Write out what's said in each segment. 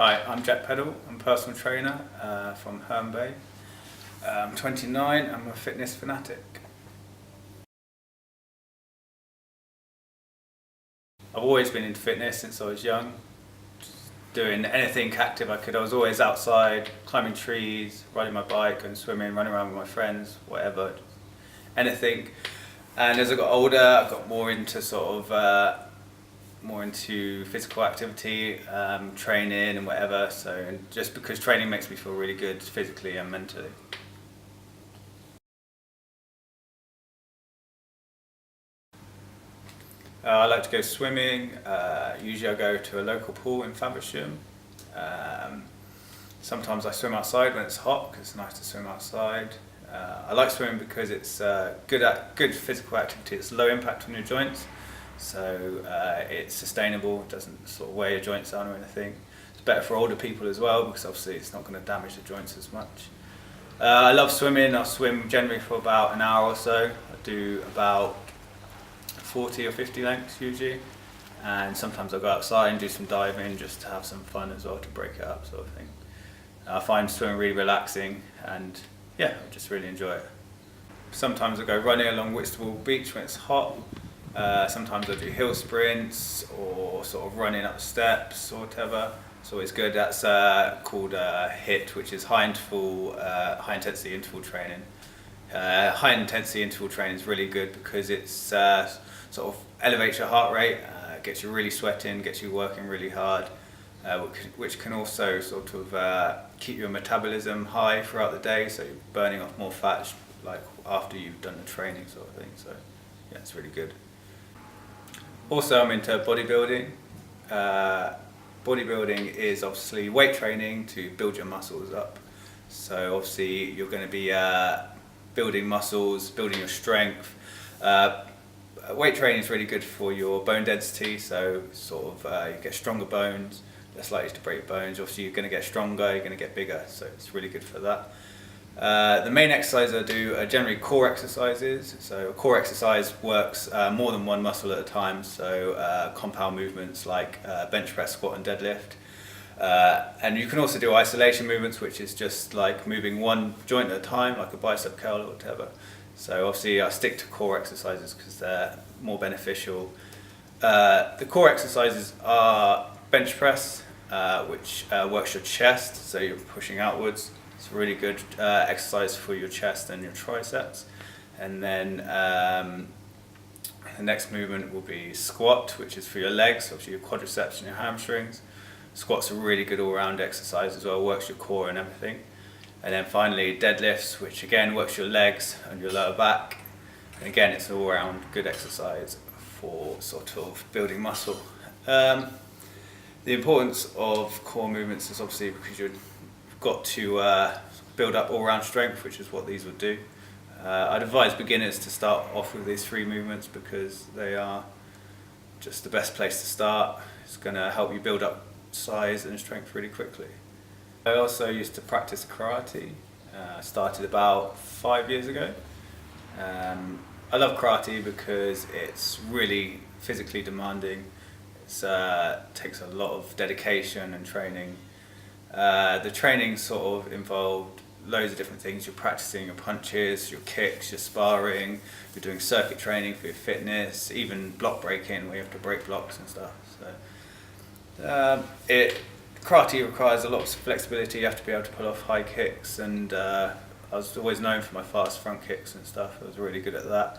Hi, I'm Jack Peddle. I'm a personal trainer from Herne Bay. I'm 29, I'm a fitness fanatic. I've always been into fitness since I was young, just doing anything active I could. I was always outside, climbing trees, riding my bike and swimming, running around with my friends, whatever, anything. And as I got older, I got more into more into physical activity, training and whatever. So just because training makes me feel really good physically and mentally. I like to go swimming. Usually I go to a local pool in Faversham. Sometimes I swim outside when it's hot because it's nice to swim outside. I like swimming because it's good physical activity. It's low impact on your joints, so it's sustainable. It doesn't sort of wear your joints down or anything. It's better for older people as well because obviously it's not going to damage the joints as much. I love swimming. I swim generally for about an hour or so. I do about 40 or 50 lengths usually, and sometimes I'll go outside and do some diving just to have some fun as well, to break it up sort of thing. I find swimming really relaxing and yeah, I just really enjoy it. Sometimes I go running along Whitstable Beach when it's hot. Sometimes I do hill sprints or sort of running up steps or whatever. It's always good. That's called HIIT, which is high intensity interval training. High intensity interval training is really good because it's sort of elevates your heart rate, gets you really sweating, gets you working really hard, which can also sort of keep your metabolism high throughout the day, so you're burning off more fat like after you've done the training sort of thing. So yeah, it's really good. Also, I'm into bodybuilding. Bodybuilding is obviously weight training to build your muscles up. So obviously you're going to be building muscles, building your strength. Weight training is really good for your bone density, so sort of you get stronger bones, less likely to break bones. Obviously you're going to get stronger, you're going to get bigger, so it's really good for that. The main exercises I do are generally core exercises. So a core exercise works more than one muscle at a time, so compound movements like bench press, squat and deadlift. And you can also do isolation movements, which is just like moving one joint at a time, like a bicep curl or whatever. So obviously I stick to core exercises because they're more beneficial. The core exercises are bench press, which works your chest, so you're pushing outwards. It's a really good exercise for your chest and your triceps. And then the next movement will be squat, which is for your legs, obviously your quadriceps and your hamstrings. Squats are a really good all-round exercise as well, works your core and everything. And then finally deadlifts, which again works your legs and your lower back. And again, it's an all-round good exercise for sort of building muscle. The importance of core movements is obviously because you've got to build up all-round strength, which is what these would do. I'd advise beginners to start off with these three movements because they are just the best place to start. It's going to help you build up size and strength really quickly. I also used to practice karate. I started about 5 years ago. I love karate because it's really physically demanding. It takes a lot of dedication and training. The training sort of involved loads of different things. You're practicing your punches, your kicks, your sparring, you're doing circuit training for your fitness, even block breaking where you have to break blocks and stuff. So karate requires a lot of flexibility. You have to be able to pull off high kicks, and I was always known for my fast front kicks and stuff. I was really good at that.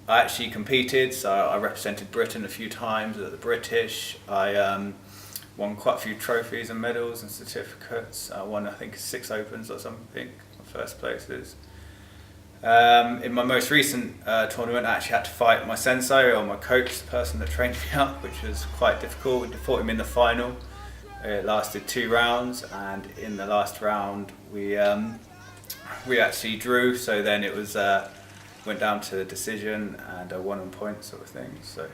I actually competed, so I represented Britain a few times at the British. I won quite a few trophies and medals and certificates. I won, I think, 6 Opens or something, my first places. In my most recent tournament, I actually had to fight my sensei, or my coach, the person that trained me up, which was quite difficult. We fought him in the final. It lasted 2 rounds, and in the last round we actually drew. So then it was went down to a decision, and I won on points, sort of thing. So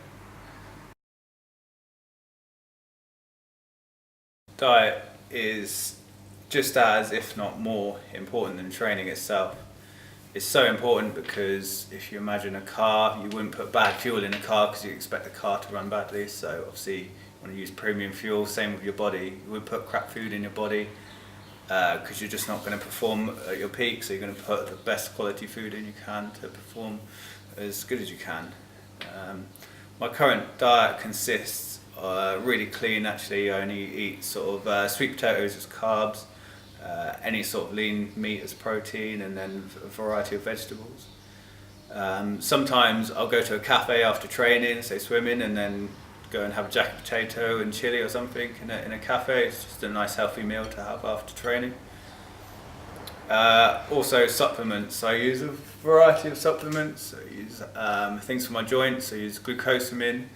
diet is just as, if not more, important than training itself. It's so important because if you imagine a car, you wouldn't put bad fuel in a car because you expect the car to run badly. So obviously want to use premium fuel. Same with your body. You would put crap food in your body because you're just not going to perform at your peak. So you're going to put the best quality food in you can to perform as good as you can. My current diet consists really clean. Actually, I only eat sort of sweet potatoes as carbs, any sort of lean meat as protein, and then a variety of vegetables. Sometimes I'll go to a cafe after training, say swimming, and then go and have a jacket potato and chili or something in a cafe. It's just a nice healthy meal to have after training. Also supplements. I use a variety of supplements. I use things for my joints. I use glucosamine,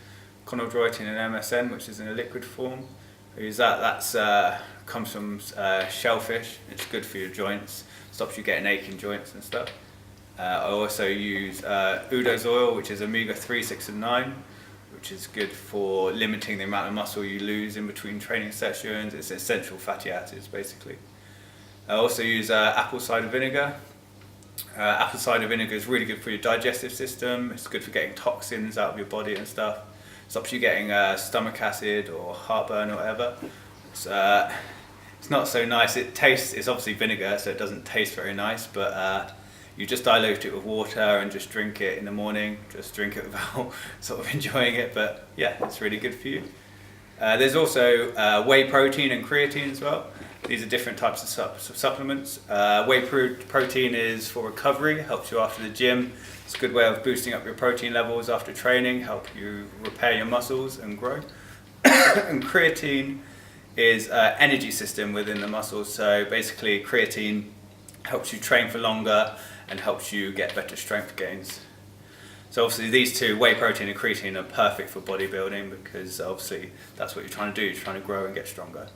chondroitin and MSM, which is in a liquid form. I use that. That's comes from shellfish. It's good for your joints. Stops you getting aching joints and stuff. I also use Udo's oil, which is omega-3, 6 and 9, which is good for limiting the amount of muscle you lose in between training sessions. It's essential fatty acids, basically. I also use apple cider vinegar. Apple cider vinegar is really good for your digestive system. It's good for getting toxins out of your body and stuff. Stops you getting stomach acid or heartburn or whatever. It's not so nice. It's obviously vinegar, so it doesn't taste very nice, but you just dilute it with water and just drink it in the morning. Just drink it without sort of enjoying it, but yeah, it's really good for you. There's also whey protein and creatine as well. These are different types of supplements. Whey protein is for recovery, helps you after the gym. It's a good way of boosting up your protein levels after training, help you repair your muscles and grow. And creatine is an energy system within the muscles. So basically creatine helps you train for longer and helps you get better strength gains. So obviously these two, whey protein and creatine, are perfect for bodybuilding because obviously that's what you're trying to do, you're trying to grow and get stronger.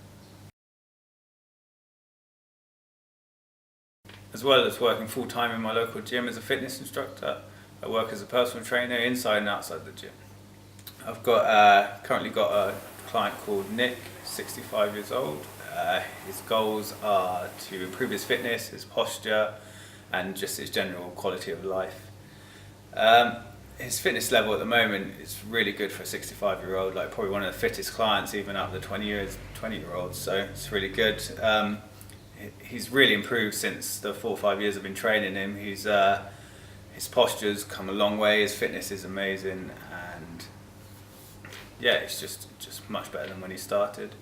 As well as working full-time in my local gym as a fitness instructor, I work as a personal trainer inside and outside the gym. I've currently got a client called Nick, 65 years old. His goals are to improve his fitness, his posture, and just his general quality of life. His fitness level at the moment is really good for a 65-year-old, like probably one of the fittest clients even out of the 20-year-olds, so it's really good. He's really improved since the 4 or 5 years I've been training him. His posture's come a long way, his fitness is amazing, and yeah, it's just much better than when he started.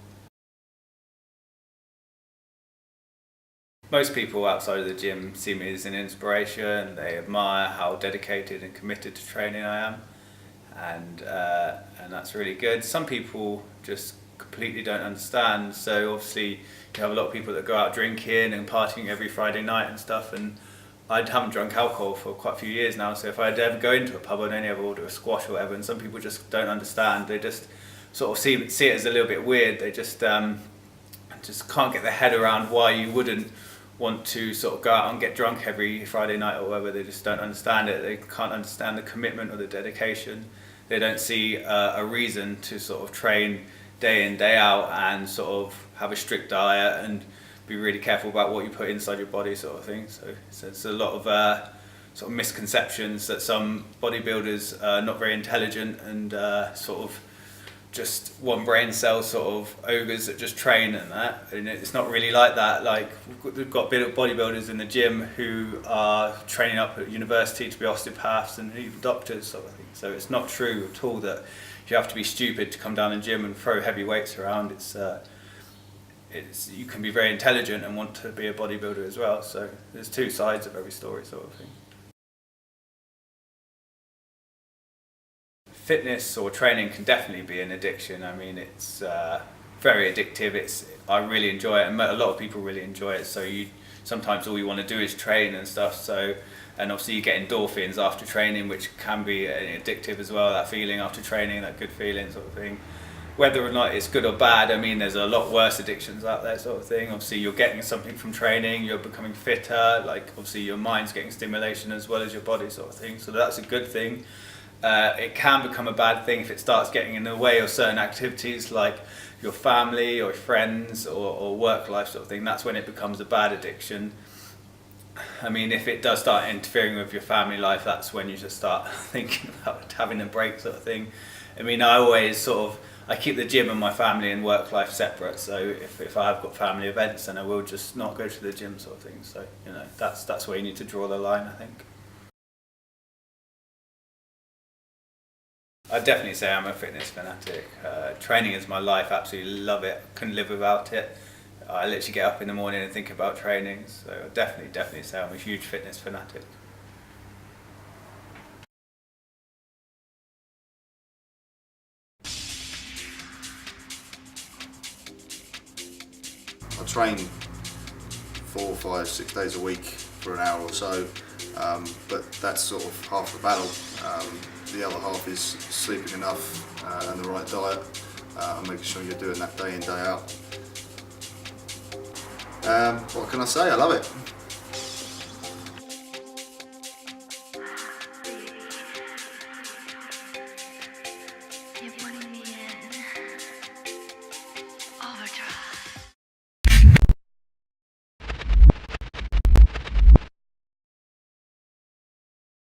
Most people outside of the gym see me as an inspiration. They admire how dedicated and committed to training I am, and that's really good. Some people just completely don't understand. So obviously you have a lot of people that go out drinking and partying every Friday night and stuff, and I haven't drunk alcohol for quite a few years now, so if I'd ever go into a pub I'd only ever order a squash or whatever, and some people just don't understand. They just sort of see it as a little bit weird. They just can't get their head around why you wouldn't want to sort of go out and get drunk every Friday night or whatever. They just don't understand it. They can't understand the commitment or the dedication. They don't see a reason to sort of train day in, day out and sort of have a strict diet and be really careful about what you put inside your body, sort of thing. So it's a lot of sort of misconceptions that some bodybuilders are not very intelligent and sort of just one brain cell sort of ogres that just train and that, and it's not really like that. Like we've got bodybuilders in the gym who are training up at university to be osteopaths and even doctors, sort of thing. So it's not true at all that you have to be stupid to come down in the gym and throw heavy weights around. It's you can be very intelligent and want to be a bodybuilder as well. So there's two sides of every story, sort of thing. Fitness or training can definitely be an addiction. I mean, it's very addictive. I really enjoy it, and a lot of people really enjoy it. So sometimes all you want to do is train and stuff. So, and obviously you get endorphins after training, which can be addictive as well. That feeling after training, that good feeling, sort of thing. Whether or not it's good or bad, I mean, there's a lot worse addictions out there, sort of thing. Obviously, you're getting something from training. You're becoming fitter. Like obviously, your mind's getting stimulation as well as your body, sort of thing. So that's a good thing. It can become a bad thing if it starts getting in the way of certain activities like your family or friends or work life, sort of thing. That's when it becomes a bad addiction. I mean, if it does start interfering with your family life, that's when you just start thinking about having a break, sort of thing. I mean, I always sort of I keep the gym and my family and work life separate. So if I have got family events, then I will just not go to the gym, sort of thing. So that's where you need to draw the line, I think. I'd definitely say I'm a fitness fanatic. Training is my life, absolutely love it, couldn't live without it. I literally get up in the morning and think about training, so I'd definitely say I'm a huge fitness fanatic. I train 4, 5, 6 days a week for an hour or so, but that's sort of half the battle. The other half is sleeping enough and the right diet, and making sure you're doing that day in, day out. What can I say? I love it.